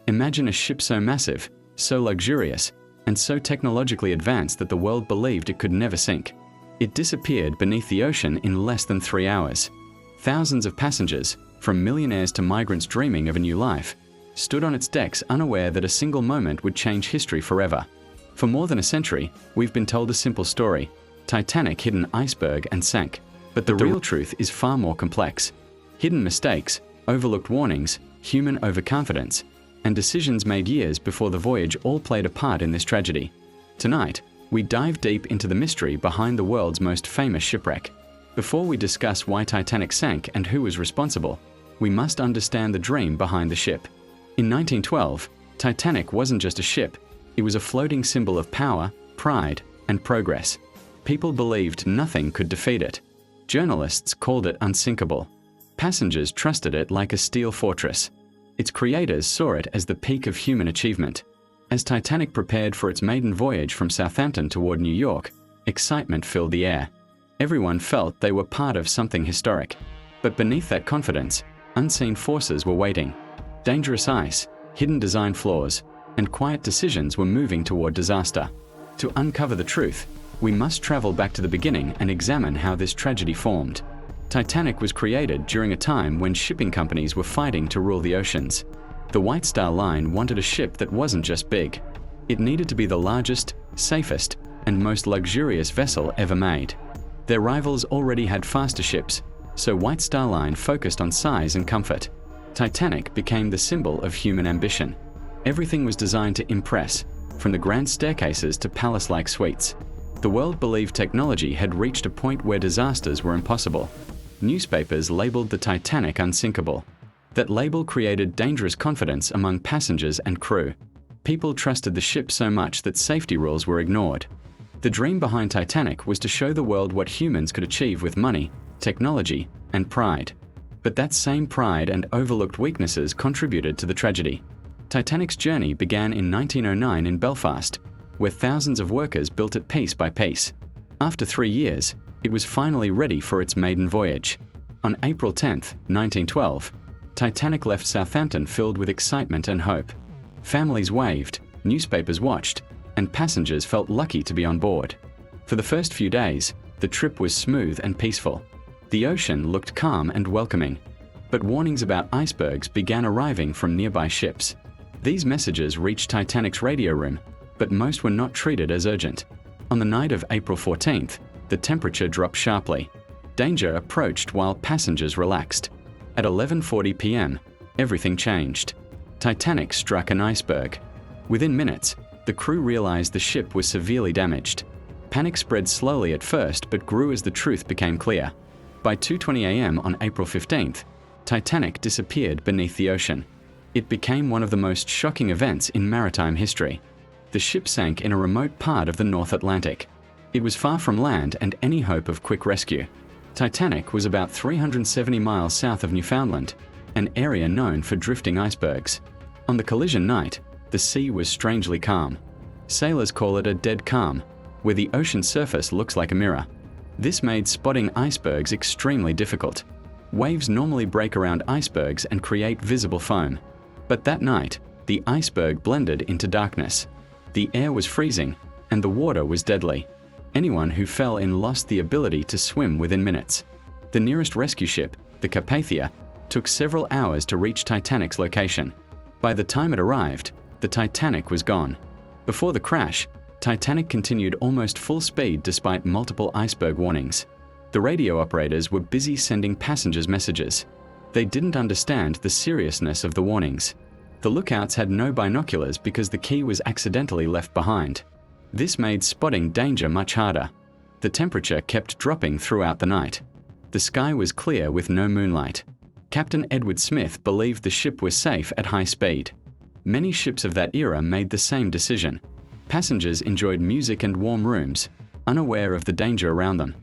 Imagine a ship so massive, so luxurious, and so technologically advanced that the world believed it could never sink. It disappeared beneath the ocean in less than 3 hours. Thousands of passengers, from millionaires to migrants dreaming of a new life, stood on its decks unaware that a single moment would change history forever. For more than a century, we've been told a simple story. Titanic hit an iceberg and sank. But the real truth is far more complex. Hidden mistakes, overlooked warnings, human overconfidence, and decisions made years before the voyage all played a part in this tragedy. Tonight, we dive deep into the mystery behind the world's most famous shipwreck. Before we discuss why Titanic sank and who was responsible, we must understand the dream behind the ship. In 1912, Titanic wasn't just a ship, it was a floating symbol of power, pride, and progress. People believed nothing could defeat it. Journalists called it unsinkable. Passengers trusted it like a steel fortress. Its creators saw it as the peak of human achievement. As Titanic prepared for its maiden voyage from Southampton toward New York, excitement filled the air. Everyone felt they were part of something historic. But beneath that confidence, unseen forces were waiting. Dangerous ice, hidden design flaws, and quiet decisions were moving toward disaster. To uncover the truth, we must travel back to the beginning and examine how this tragedy formed. Titanic was created during a time when shipping companies were fighting to rule the oceans. The White Star Line wanted a ship that wasn't just big. It needed to be the largest, safest, and most luxurious vessel ever made. Their rivals already had faster ships, so White Star Line focused on size and comfort. Titanic became the symbol of human ambition. Everything was designed to impress, from the grand staircases to palace-like suites. The world believed technology had reached a point where disasters were impossible. Newspapers labeled the Titanic unsinkable. That label created dangerous confidence among passengers and crew. People trusted the ship so much that safety rules were ignored. The dream behind Titanic was to show the world what humans could achieve with money, technology, and pride. But that same pride and overlooked weaknesses contributed to the tragedy. Titanic's journey began in 1909 in Belfast, where thousands of workers built it piece by piece. After 3 years, it was finally ready for its maiden voyage. On April 10, 1912, Titanic left Southampton filled with excitement and hope. Families waved, newspapers watched, and passengers felt lucky to be on board. For the first few days, the trip was smooth and peaceful. The ocean looked calm and welcoming. But warnings about icebergs began arriving from nearby ships. These messages reached Titanic's radio room, but most were not treated as urgent. On the night of April 14th, the temperature dropped sharply. Danger approached while passengers relaxed. At 11:40 p.m., everything changed. Titanic struck an iceberg. Within minutes, the crew realized the ship was severely damaged. Panic spread slowly at first but grew as the truth became clear. By 2:20 a.m. on April 15th, Titanic disappeared beneath the ocean. It became one of the most shocking events in maritime history. The ship sank in a remote part of the North Atlantic. It was far from land and any hope of quick rescue. Titanic was about 370 miles south of Newfoundland, an area known for drifting icebergs. On the collision night, the sea was strangely calm. Sailors call it a dead calm, where the ocean surface looks like a mirror. This made spotting icebergs extremely difficult. Waves normally break around icebergs and create visible foam. But that night, the iceberg blended into darkness. The air was freezing, and the water was deadly. Anyone who fell in lost the ability to swim within minutes. The nearest rescue ship, the Carpathia, took several hours to reach Titanic's location. By the time it arrived, the Titanic was gone. Before the crash, Titanic continued almost full speed despite multiple iceberg warnings. The radio operators were busy sending passengers messages. They didn't understand the seriousness of the warnings. The lookouts had no binoculars because the key was accidentally left behind. This made spotting danger much harder. The temperature kept dropping throughout the night. The sky was clear with no moonlight. Captain Edward Smith believed the ship was safe at high speed. Many ships of that era made the same decision. Passengers enjoyed music and warm rooms, unaware of the danger around them.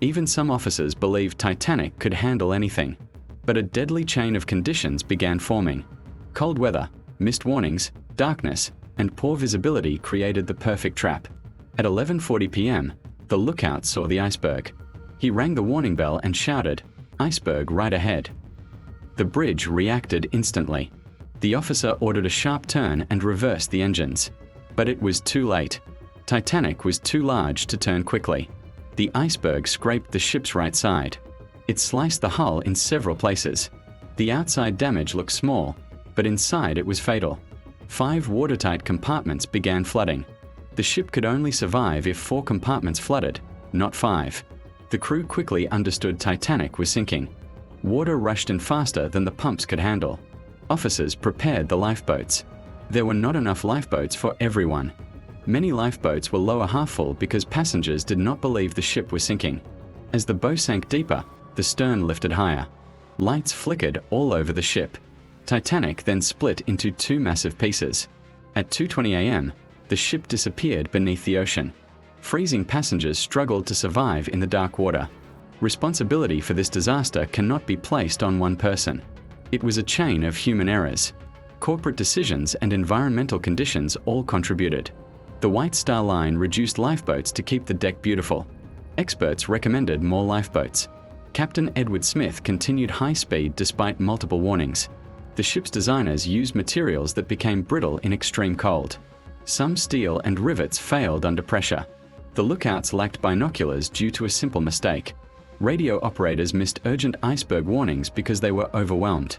Even some officers believed Titanic could handle anything. But a deadly chain of conditions began forming. Cold weather, missed warnings, darkness, and poor visibility created the perfect trap. At 11:40 p.m., the lookout saw the iceberg. He rang the warning bell and shouted, "Iceberg right ahead." The bridge reacted instantly. The officer ordered a sharp turn and reversed the engines. But it was too late. Titanic was too large to turn quickly. The iceberg scraped the ship's right side. It sliced the hull in several places. The outside damage looked small, but inside it was fatal. 5 watertight compartments began flooding. The ship could only survive if 4 compartments flooded, not 5. The crew quickly understood Titanic was sinking. Water rushed in faster than the pumps could handle. Officers prepared the lifeboats. There were not enough lifeboats for everyone. Many lifeboats were lower half full because passengers did not believe the ship was sinking. As the bow sank deeper, the stern lifted higher. Lights flickered all over the ship. Titanic then split into 2 massive pieces. At 2:20 a.m., the ship disappeared beneath the ocean. Freezing passengers struggled to survive in the dark water. Responsibility for this disaster cannot be placed on one person. It was a chain of human errors. Corporate decisions and environmental conditions all contributed. The White Star Line reduced lifeboats to keep the deck beautiful. Experts recommended more lifeboats. Captain Edward Smith continued high speed despite multiple warnings. The ship's designers used materials that became brittle in extreme cold. Some steel and rivets failed under pressure. The lookouts lacked binoculars due to a simple mistake. Radio operators missed urgent iceberg warnings because they were overwhelmed.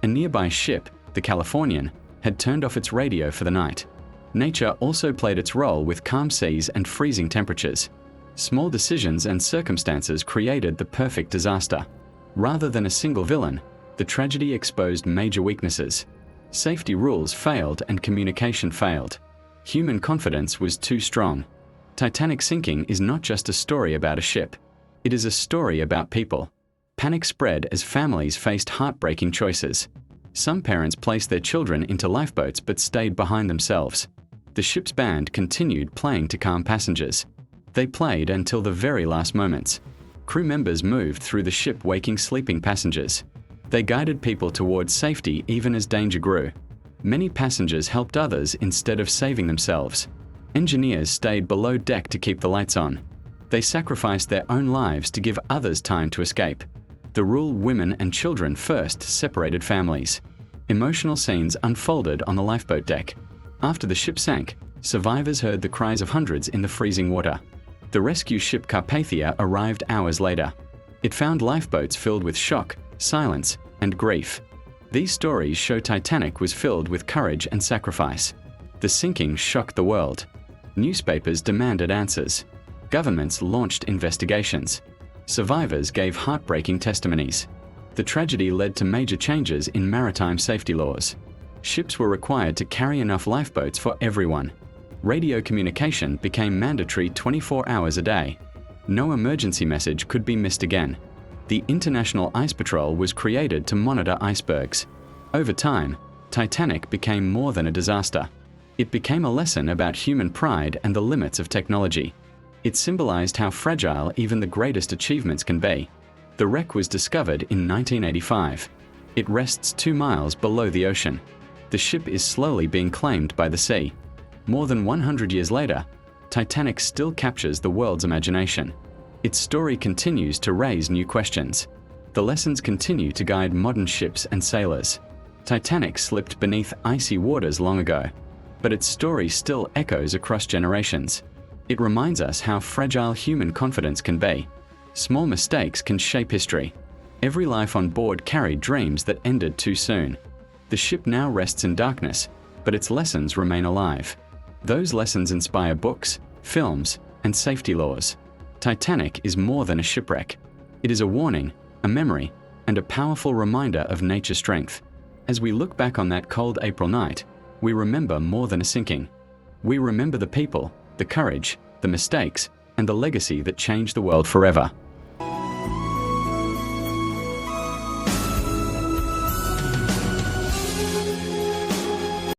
A nearby ship, the Californian, had turned off its radio for the night. Nature also played its role with calm seas and freezing temperatures. Small decisions and circumstances created the perfect disaster. Rather than a single villain, the tragedy exposed major weaknesses. Safety rules failed and communication failed. Human confidence was too strong. Titanic sinking is not just a story about a ship. It is a story about people. Panic spread as families faced heartbreaking choices. Some parents placed their children into lifeboats but stayed behind themselves. The ship's band continued playing to calm passengers. They played until the very last moments. Crew members moved through the ship waking sleeping passengers. They guided people towards safety even as danger grew. Many passengers helped others instead of saving themselves. Engineers stayed below deck to keep the lights on. They sacrificed their own lives to give others time to escape. The rule women and children first separated families. Emotional scenes unfolded on the lifeboat deck. After the ship sank, survivors heard the cries of hundreds in the freezing water. The rescue ship Carpathia arrived hours later. It found lifeboats filled with shock, silence, and grief. These stories show Titanic was filled with courage and sacrifice. The sinking shocked the world. Newspapers demanded answers. Governments launched investigations. Survivors gave heartbreaking testimonies. The tragedy led to major changes in maritime safety laws. Ships were required to carry enough lifeboats for everyone. Radio communication became mandatory 24 hours a day. No emergency message could be missed again. The International Ice Patrol was created to monitor icebergs. Over time, Titanic became more than a disaster. It became a lesson about human pride and the limits of technology. It symbolized how fragile even the greatest achievements can be. The wreck was discovered in 1985. It rests 2 miles below the ocean. The ship is slowly being claimed by the sea. More than 100 years later, Titanic still captures the world's imagination. Its story continues to raise new questions. The lessons continue to guide modern ships and sailors. Titanic slipped beneath icy waters long ago, but its story still echoes across generations. It reminds us how fragile human confidence can be. Small mistakes can shape history. Every life on board carried dreams that ended too soon. The ship now rests in darkness, but its lessons remain alive. Those lessons inspire books, films, and safety laws. Titanic is more than a shipwreck. It is a warning, a memory, and a powerful reminder of nature's strength. As we look back on that cold April night, we remember more than a sinking. We remember the people, the courage, the mistakes, and the legacy that changed the world forever.